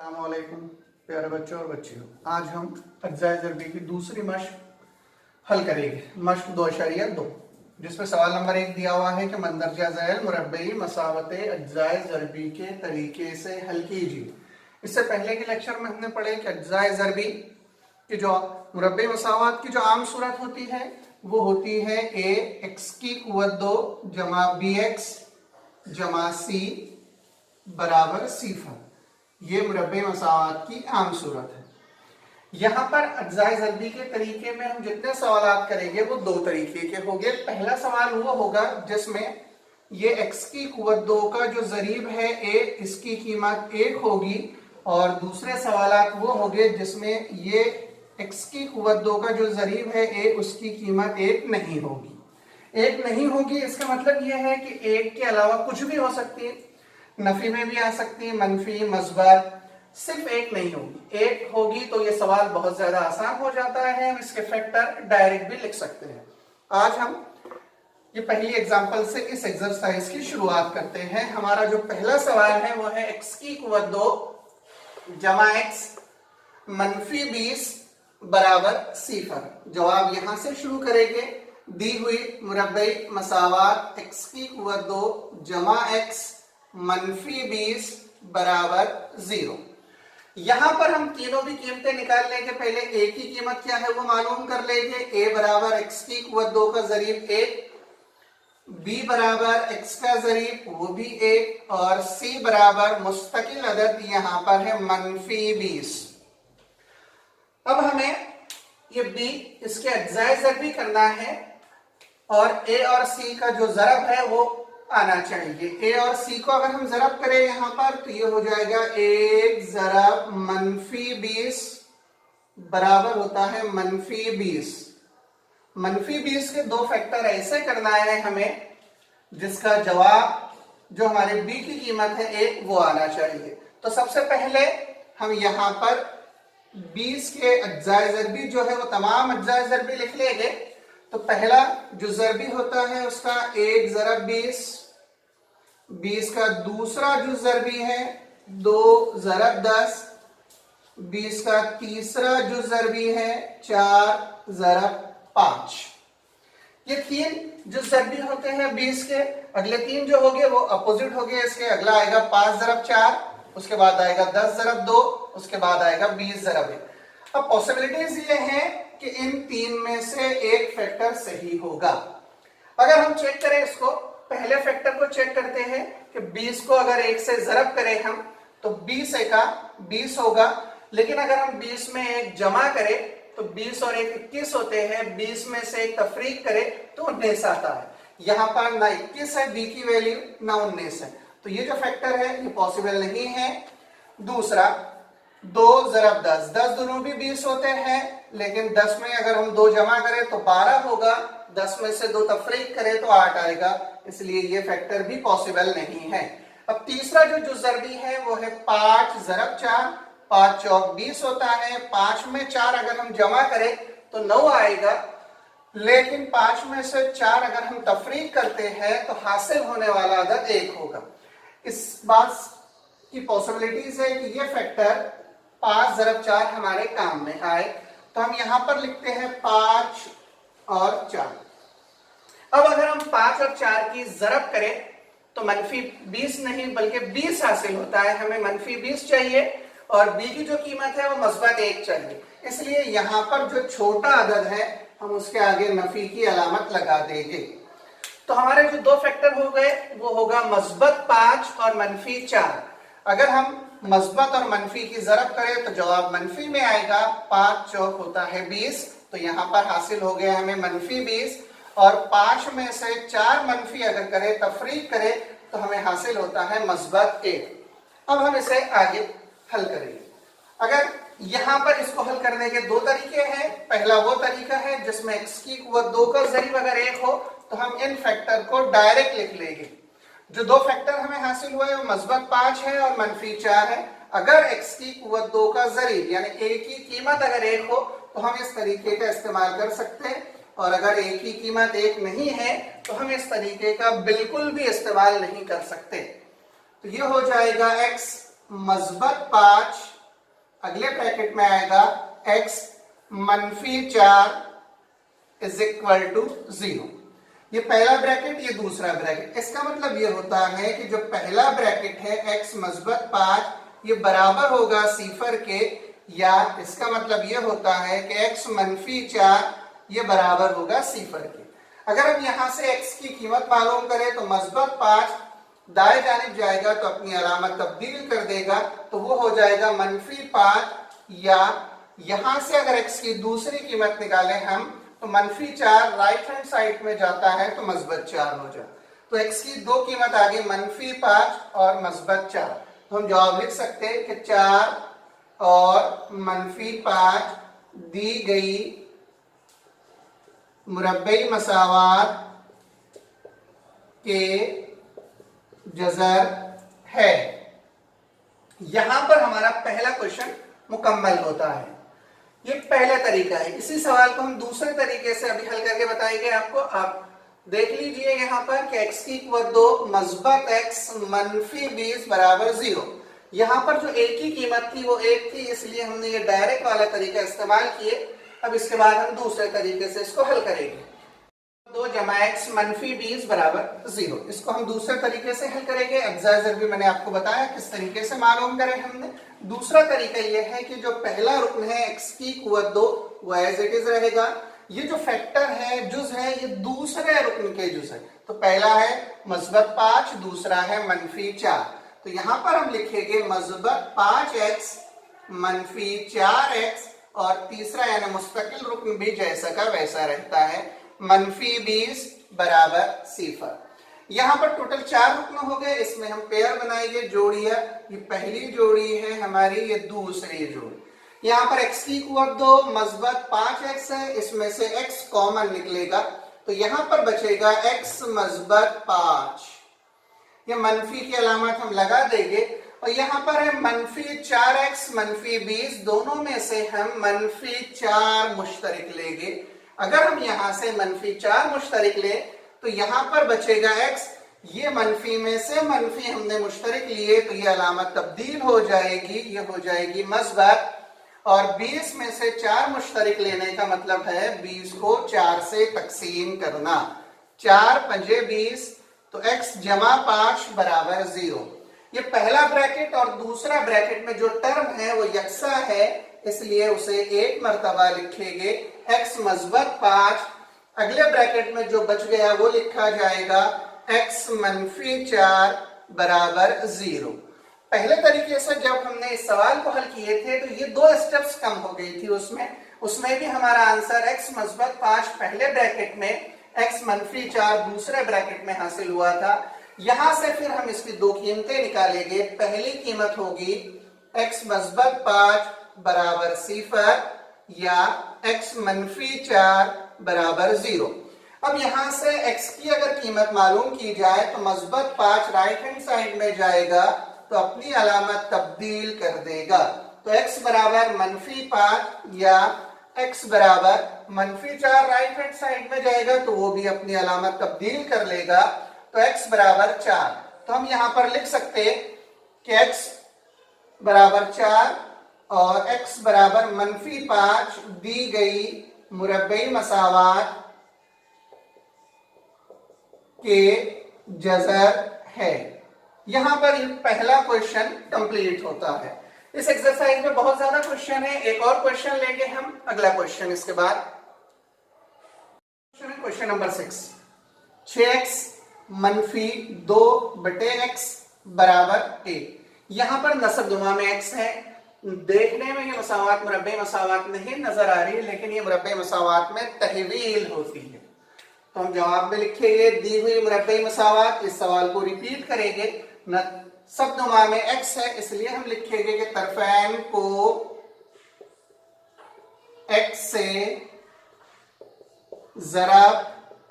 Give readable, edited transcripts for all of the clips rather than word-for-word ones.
अस्सलामुअलैकुम प्यारे बच्चों और बच्चियों, आज हम अज्जाए ज़रबी की दूसरी मश्क हल करेंगे। मश्क 2.2 जिसमें सवाल नंबर 1 दिया हुआ है कि मंदरजा ज़ैल मुरब्बई मसावते अज्जाए ज़रबी के तरीके से हल कीजिए। इससे पहले के लेक्चर में हमने पढ़े कि अज्जाए ज़रबी की जो मुरब्बई मसावत की जो आम सूरत होती है वो होती है a x की कुव्वत 2 जमा bx जमा c बराबर सिफर। ये मुरब्बे मसावत की आम सूरत है। यहाँ पर अज्जाए ज़रबी के तरीके में हम जितने सवाल करेंगे वो दो तरीके के होंगे। पहला सवाल वो होगा जिसमें ये x की कुव्वत 2 का जो ज़रीब है a, इसकी कीमत 1 होगी, और दूसरे सवाल वो होंगे जिसमें ये x की कुव्वत 2 का जो ज़रीब है a, उसकी कीमत 1 नहीं होगी। 1 नहीं होगी इसका मतलब ये है कि 1 के अलावा कुछ भी हो सकती है, नफी में भी आ सकती है, मनफी, मस्बर, सिर्फ 1 नहीं होगी। 1 होगी तो ये सवाल बहुत ज्यादा आसान हो जाता है, हम इसके फैक्टर डायरेक्ट भी लिख सकते हैं। आज हम ये पहली एग्जांपल से इस एक्सरसाइज की शुरुआत करते हैं। हमारा जो पहला सवाल है वो है x की कुव्वत 2 जमा x मनफी 20 बराबर सिफर। जवाब यहां से शुरू करेंगे। दी हुई मुरब्बई मसावत x की कुव्वत 2 जमा x मनफी 20 बराबर 0। यहां पर हम तीनों भी कीमतें निकालने के पहले a की कीमत क्या है वो मालूम कर लेंगे। a बराबर x की कुव्वत 2 का ज़रीब 1, b बराबर x का ज़रीब वो भी 1, और c बराबर मुस्तकिल अदद यहां पर है मनफी 20। अब हमें ये b इसके अज्जाए ज़रबी करना है और a और c का जो ज़रब है वो आना चाहिए। a और c को अगर हम ज़रब करें यहां पर तो ये हो जाएगा 1 ज़रब मनफी 20 बराबर होता है मनफी 20। मनफी 20 के दो फैक्टर ऐसे करना है हमें जिसका जवाब जो हमारे b की कीमत है 1 वो आना चाहिए। तो सबसे पहले हम यहां पर 20 के अज्जाए ज़रबी जो है वो तमाम अज्जाए ज़रबी लिख लेंगे। तो पहला जो ज़रबी होता है उसका 1 ज़रब 20, 20 का दूसरा जो ज़रबी है 2 ज़रब 10, 20 का तीसरा जो ज़रबी है 4 ज़रब 5। ये तीन जो ज़रबी होते हैं 20 के, अगले तीन जो होंगे वो अपोजिट होंगे इसके। अगला आएगा 5 ज़रब 4, उसके बाद आएगा 10 ज़रब 2, उसके बाद आएगा 20 ज़रब 1। अब पॉसिबिलिटीज ये हैं कि इन तीन में से एक फैक्टर सही होगा। अगर हम चेक करें इसको, पहले फैक्टर को चेक करते हैं कि 20 को अगर 1 से ज़रब करें हम तो 20 एका 20 होगा, लेकिन अगर हम 20 में 1 जमा करें तो 20 और 1 21 होते हैं। 20 में से 1 तफरीक करें तो 19 आता है। यहां पर ना 21 है b की वैल्यू ना 19 है, तो ये जो फैक्टर है ये पॉसिबल नहीं है। दूसरा 2 ज़रब 10, 10 दोनों भी 20 होते हैं, लेकिन 10 में अगर हम 2 जमा करें तो 12 होगा, 10 में से 2 तफरीक करें तो 8 आएगा, इसलिए ये फैक्टर भी पॉसिबल नहीं है। अब तीसरा जो ज़रबी है वो है 5 ज़रब 4, 5 चौक 20 होता है। 5 में 4 अगर हम जमा करें तो 9 आएगा, लेकिन 5 में से 4 अगर हम तफरीक करते हैं तो हासिल होने वाला अदद 1 होगा। इस बात की पॉसिबिलिटीज है कि ये फैक्टर 5 ज़रब 4 हमारे काम में आए। तो हम यहां पर लिखते हैं 5 और 4। अब अगर हम 5 और 4 की ज़रब करें तो मनफी 20 नहीं बल्कि 20 हासिल होता है। हमें मनफी 20 चाहिए और b की जो कीमत है वो मस्बत 1 चाहिए, इसलिए यहां पर जो छोटा अदद है हम उसके आगे नफी की अलामत लगा देंगे। तो हमारे जो दो फैक्टर हो गए वो होगा मस्बत 5 और मनफी 4। अगर हम मस्बत और मनफी की ज़रब करें तो जवाब मनफी में आएगा। 5 चौक होता है 20, तो यहां पर हासिल हो गया हमें मनफी 20, और 5 में से 4 मनफी अगर करें तफरीक करें तो हमें हासिल होता है मस्बत 1। अब हम इसे आगे हल करेंगे। अगर यहां पर इसको हल करने के दो तरीके हैं। पहला वो तरीका है जिसमें x की कुव्वत 2 का ज़रीब अगर 1 हो तो हम इन फैक्टर को डायरेक्ट लिख लेंगे। जो दो फैक्टर हमें हासिल हुए वो मस्बत 5 है और मनफी 4 है। अगर x की कुव्वत 2 का ज़रीब यानी a की कीमत अगर 1 हो तो हम इस तरीके का इस्तेमाल कर सकते हैं, और अगर a की कीमत 1 नहीं है तो हम इस तरीके का बिल्कुल भी इस्तेमाल नहीं कर सकते। तो ये हो जाएगा x मस्बत 5 अगले ब्रैकेट में आएगा x -4 इज इक्वल टू 0। ये पहला ब्रैकेट, ये दूसरा ब्रैकेट। इसका मतलब ये होता है कि जो पहला ब्रैकेट है x मस्बत 5 ये बराबर होगा सिफर के, या इसका मतलब ये होता है कि x -4 ये बराबर होगा सिफर के। अगर हम यहां से x की कीमत मालूम करें तो मस्बत 5 दाएं जानिब जाएगा तो अपनी अलामत तब्दील कर देगा, तो वो हो जाएगा -5, या यहां से अगर x की दूसरी कीमत निकालें हम तो -4 राइट हैंड साइड में जाता है तो मस्बत 4 हो जाए। तो x की दो कीमत आ गई -5 और मस्बत 4। तो हम जवाब लिख सकते हैं कि 4 और -5 दी गई मुरब्बई मसावात के जज़र है। यहां पर हमारा पहला क्वेश्चन मुकम्मल होता है। ये पहला तरीका है। इसी सवाल को हम दूसरे तरीके से अभी हल करके बताएंगे आपको। आप देख लीजिए यहाँ पर कि x की कीमत 2 मस्बत x -20 बराबर 0। यहाँ पर जो a की कीमत थी वो 1 थी, इसलिए हमने ये डायरेक्ट वाला तरीका इस्तेमाल किए। अब इसके बाद हम दूसरे तरीके से इसको हल करेंगे। 2 जमा x -20 बराबर 0, इसको हम दूसरे तरीके से हल करेंगे। एक्सरसाइज भी मैंने आपको बताया किस तरीके से मालूम करें हमने। दूसरा तरीका यह है कि जो पहला रुकन है x की क़ुव्वत 2 वो एज इट इज रहेगा। ये जो फैक्टर है, जुज है, ये दूसरे रुकन के जुज है। तो पहला है मस्बत 5, दूसरा है -4। तो यहाँ पर हम लिखेंगे मस्बत 5x -4x, और तीसरा यानी मुस्तकिल रुकन भी जैसा का वैसा रहता है -20 बराबर सिफर। यहाँ पर टोटल 4 रुकन हो गए। इसमें हम पेयर बनाएंगे, जोड़ियां। ये पहली जोड़ी है हमारी, ये दूसरी जोड़ी। यहाँ पर x की क़ुव्वत 2 मस्बत 5x है, इसमें से x कॉमन निकलेगा तो यहाँ पर बचेगा x मस्बत 5। ये मनफी की अलामत हम लगा देंगे, और यहाँ पर है -4x -20, दोनों में से हम -4 मुश्तरिक लेंगे। अगर हम यहाँ से -4 मुश्तरिक ले तो यहाँ पर बचेगा x। ये मनफी में से मनफी हमने मुश्तरिक लिए तो ये अलामत तब्दील हो जाएगी, ये हो जाएगी मस्बत। और 20 में से 4 मुश्तरिक लेने का मतलब है 20 को 4 से तकसीम करना। 4 पंजे 20, तो x जमा 5 बराबर 0। ये पहला ब्रैकेट और दूसरा ब्रैकेट में जो टर्म है वो यकसा है, इसलिए उसे एक मर्तबा लिखेंगे x मस्बत 5। अगले ब्रैकेट में जो बच गया वो लिखा जाएगा x -4 बराबर 0। पहले तरीके से जब हमने इस सवाल को हल किए थे तो ये 2 स्टेप्स कम हो गई थी। उसमें भी हमारा आंसर x मस्बत 5 पहले ब्रैकेट में, x -4 दूसरे ब्रैकेट में हासिल हुआ था। यहां से फिर हम इसकी 2 कीमतें निकालेंगे। पहली कीमत होगी x मस्बत 5 बराबर सिफर, या x -4 बराबर 0। अब यहां से x की अगर कीमत मालूम की जाए तो मस्बत 5 राइट हैंड साइड में जाएगा तो अपनी अलामत तब्दील कर देगा। तो x बराबर -5 या x बराबर -4 राइट हैंड साइड में जाएगा तो वो भी अपनी अलामत तब्दील कर लेगा। तो x बराबर 4। तो हम यहां पर लिख सकते कि x बराबर 4 और x बराबर -5 दी गई मुरब्बई मसावात के जज़र है। यहां पर पहला क्वेश्चन कंप्लीट होता है। इस एक्सरसाइज में बहुत ज्यादा क्वेश्चन है, एक और क्वेश्चन लेंगे हम अगला क्वेश्चन इसके बाद। क्वेश्चन नंबर 6, 6x -2/x बराबर 1। यहां पर नसब दुमा में x है। देखने में ये मसावात मुरब्बे मसावात नहीं नजर आ रही है, लेकिन ये मुरब्बे मसावात में तहवील होती है। तो हम जवाब में लिखेंगे दी हुई मुरब्बे मसावात। इस सवाल को रिपीट करेंगे। सब दुमा में x है, इसलिए हम लिखेंगे कि तरफैन को x से ज़रब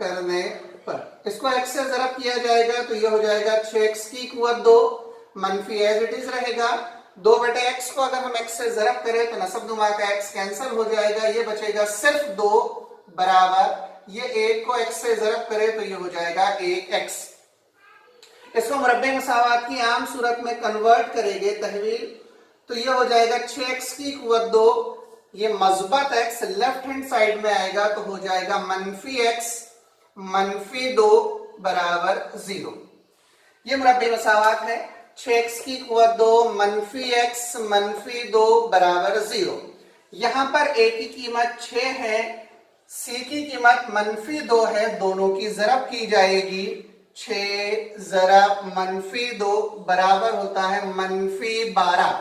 करने पर, इसको x से ज़रब किया जाएगा तो ये हो जाएगा 6x की क़ुव्वत 2 मनफी एज इट इज रहेगा। 2/x को अगर हम x से ज़रब करें तो नसब दुमा का x कैंसिल हो जाएगा, ये बचेगा सिर्फ 2 बराबर, ये 1 को x से ज़रब करें तो ये हो जाएगा 1x। इसको मुरब्बे मसावात की आम सूरत में कन्वर्ट करेंगे, तहवील तो ये हो जाएगा 6x की कुव्वत 2, ये मस्बत x लेफ्ट हैंड साइड में आएगा तो हो जाएगा -x -2 बराबर 0। ये मुरब्बे मसावात है। 6x की कुव्वत 2 -x -2 बराबर 0। यहां पर a की कीमत 6 है, c की कीमत -2 है, दोनों की ज़रब की जाएगी। 6 ज़रब -2 बराबर होता है -12।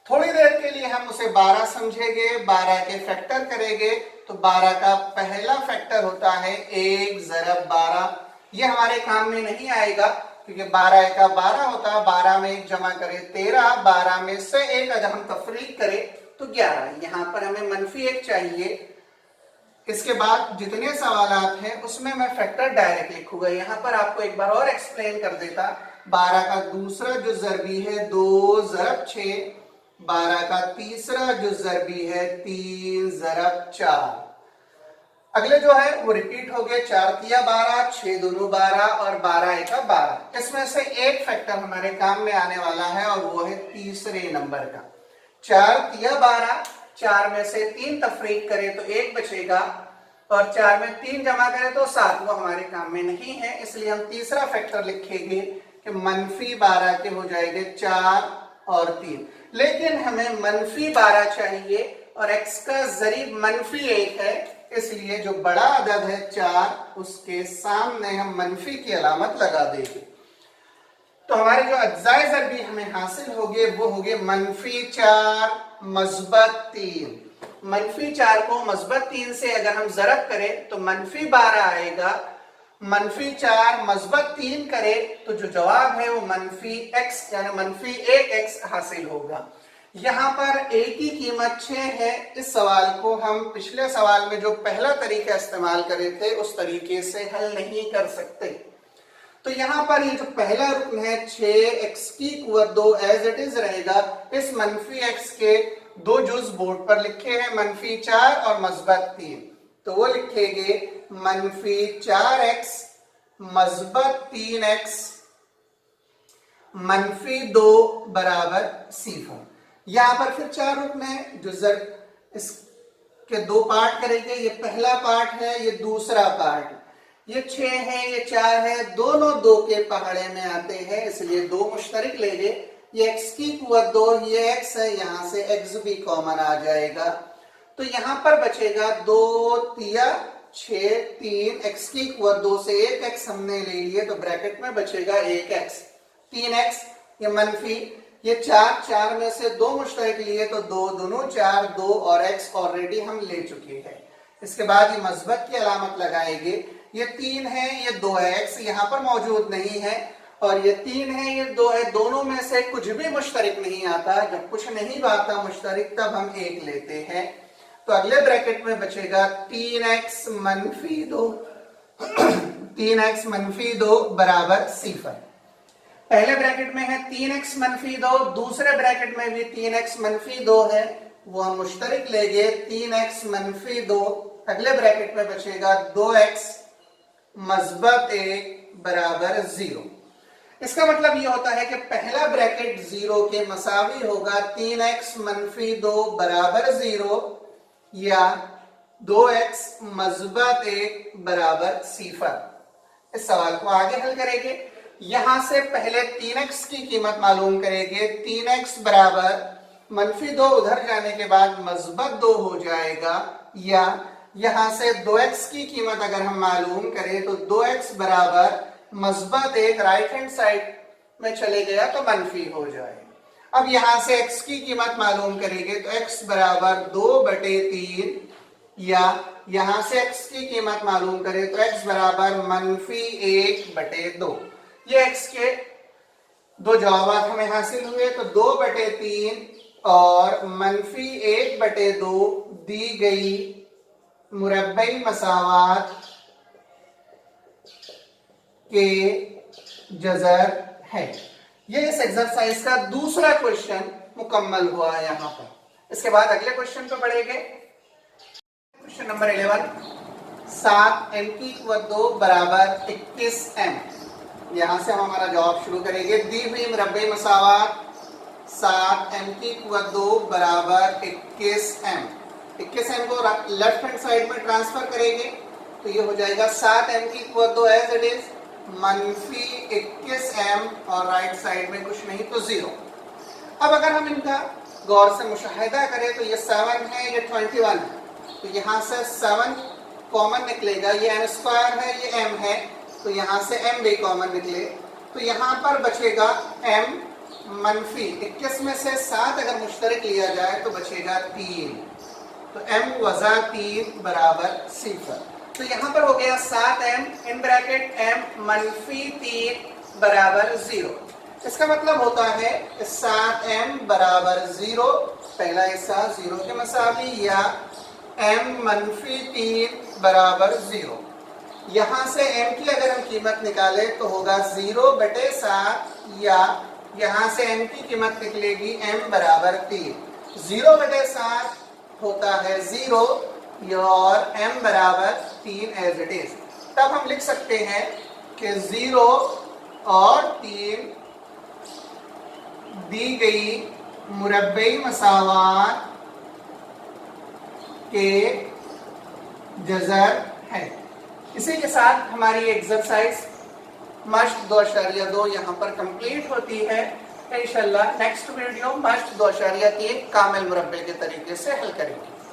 थोड़ी देर के लिए हम उसे 12 समझेंगे, 12 के फैक्टर करेंगे तो 12 का पहला फैक्टर होता है 1 ज़रब 12। ये हमारे काम में नहीं आएगा क्योंकि 12 का 12 होता है, 12 में 1 जमा करें 13, 12 में से 1 अगर हम तफरीक करें तो 11। यहां पर हमें -1 चाहिए। इसके बाद जितने सवालात हैं उसमें मैं फैक्टर डायरेक्ट लिखूंगा। यहां पर आपको एक बार और एक्सप्लेन कर देता। 12 का दूसरा जो ज़रबी है 2 ज़रब 6, 12 का तीसरा जो ज़रबी है 3 ज़रब 4। अगले जो है वो रिपीट हो गए। 4 तिया 12, 6 दूनी 12 और 12 एका 12। इसमें से एक फैक्टर हमारे काम में आने वाला है और वो है तीसरे नंबर का। 4 तिया 12, 4 में से 3 तफरीक करें तो 1 बचेगा और 4 में 3 जमा करें तो 7। वो हमारे काम में नहीं है, इसलिए हम तीसरा फैक्टर लिखेंगे कि -12 के हो जाएंगे 4 और 3। लेकिन हमें -12 चाहिए और x का ज़रीब -1 है, इसलिए जो बड़ा अदद है 4 उसके सामने हम मनफी की अलामत लगा देंगे। तो हमारे जो अज्जाए ज़रबी हमें हासिल होंगे वो होंगे -4 मस्बत 3। -4 को मस्बत 3 से अगर हम ज़रब करें तो -12 आएगा। -4 मस्बत 3 करें तो जो जवाब है वो -x यानी -1x हासिल होगा। यहां पर a की कीमत 6 है। इस सवाल को हम पिछले सवाल में जो पहला तरीका इस्तेमाल करे थे उस तरीके से हल नहीं कर सकते। तो यहां पर ये जो पहला रुकन है 6x की कुव्वत 2 एज इट इज रहेगा। इस -x के दो जुज बोर्ड पर लिखे हैं, -4 और मस्बत 3। तो वो लिखेंगे -4x मस्बत 3x -2 बराबर 0। यहां पर फिर 4 रुकन है जो इसके 2 पार्ट करेंगे। ये पहला पार्ट है, ये दूसरा पार्ट। ये 6 है, ये 4 है, दोनों 2 के पहाड़े में आते हैं, इसलिए 2 मुश्तरिक ले ले। ये x की कुव्वत 2, ये x है, यहां से x भी कॉमन आ जाएगा। तो यहां पर बचेगा 2 तिया 6 3, x की कुव्वत 2 से 1x हमने ले लिए तो ब्रैकेट में बचेगा 1x 3x। ये मनफी ये 4 में से 2 मुश्तरिक लिए तो 2 दूनी 4, 2 और x ऑलरेडी हम ले चुके हैं। इसके बाद ये मस्बत की अलामत लगाएंगे। ये 3 है, ये 2 है, x यहाँ पर मौजूद नहीं है और ये 3 है, ये 2 है, दोनों में से कुछ भी मुश्तरिक नहीं आता। जब कुछ नहीं आता मुश्तरिक तब हम 1 लेते हैं। तो अगले ब्रैकेट में बचेगा 3x -2 3x -2 बराबर 0। पहले ब्रैकेट में है 3x -2, दूसरे ब्रैकेट में भी 3x -2 है, वो हम मुश्तरिक लेंगे 3x -2। अगले ब्रैकेट में बचेगा 2x मस्बत 1 बराबर 0। इसका मतलब ये होता है कि पहला ब्रैकेट 0 के मसावी होगा 3x -2 बराबर 0 या 2x मस्बत 1 बराबर 0। इस सवाल को आगे हल करेंगे। यहां से पहले 3x की कीमत मालूम करेंगे। 3x बराबर -2 उधर जाने के बाद मस्बत 2 हो जाएगा, या यहां से 2x की कीमत अगर हम मालूम करें तो 2x बराबर मस्बत 1 राइट हैंड साइड में चले गया तो मनफी हो जाएगा। अब यहां से x की कीमत मालूम करेंगे तो x बराबर 2/3, या यहां से x की कीमत मालूम करें तो x बराबर -1/2। ये x के 2 जवाब हमें हासिल हुए। तो 2/3 और -1/2 दी गई मुरब्बई मसावात के जज़र है। ये इस एक्सरसाइज का दूसरा क्वेश्चन मुकम्मल हुआ है यहां पर। इसके बाद अगले क्वेश्चन को पढ़ेंगे। क्वेश्चन नंबर 11, 7m की कुव्वत 2 बराबर 21m। यहां से हम हमारा जवाब शुरू करेंगे। दी हुई मुरब्बई मसावात 7m की कुव्वत 2 बराबर 21m। 21m को लेफ्ट हैंड साइड में ट्रांसफर करेंगे तो ये हो जाएगा 7m की कुव्वत 2 एज इट इज मनफी 21m और राइट साइड में कुछ नहीं तो 0। अब अगर हम इनका गौर से मुशाहिदा करें तो ये 7 है, ये 21 है, तो यहाँ से 7 कॉमन निकलेगा, ये m स्क्वायर है, ये m है, तो यहाँ से m भी कॉमन निकले, तो यहाँ पर बचेगा m मनफी 21 में से 7 अगर मुश्तरक लिया जाए तो बचेगा 3, तो m वज़ा 3 बराबर 0। तो यहाँ पर हो गया 7m इन ब्रैकेट m मनफी 3 बराबर 0। इसका मतलब होता है 7m बराबर 0, पहला हिस्सा 0 के मसावी, या m मनफी 3 बराबर 0। यहाँ से m की अगर हम कीमत निकाले तो होगा 0/7, या यहाँ से m की कीमत निकलेगी m बराबर 3। 0/7 होता है 0 और m बराबर 3 एज इट इज। तब हम लिख सकते हैं कि 0 और 3 दी गई मुरब्बई मसावात के जज़र है। इसी के साथ हमारी एक्सरसाइज मश्क 2.2 यहाँ पर कंप्लीट होती है। इंशाल्लाह नेक्स्ट वीडियो मश्क 2.3 कामिल मुरब्बे के तरीके से हल करेंगे।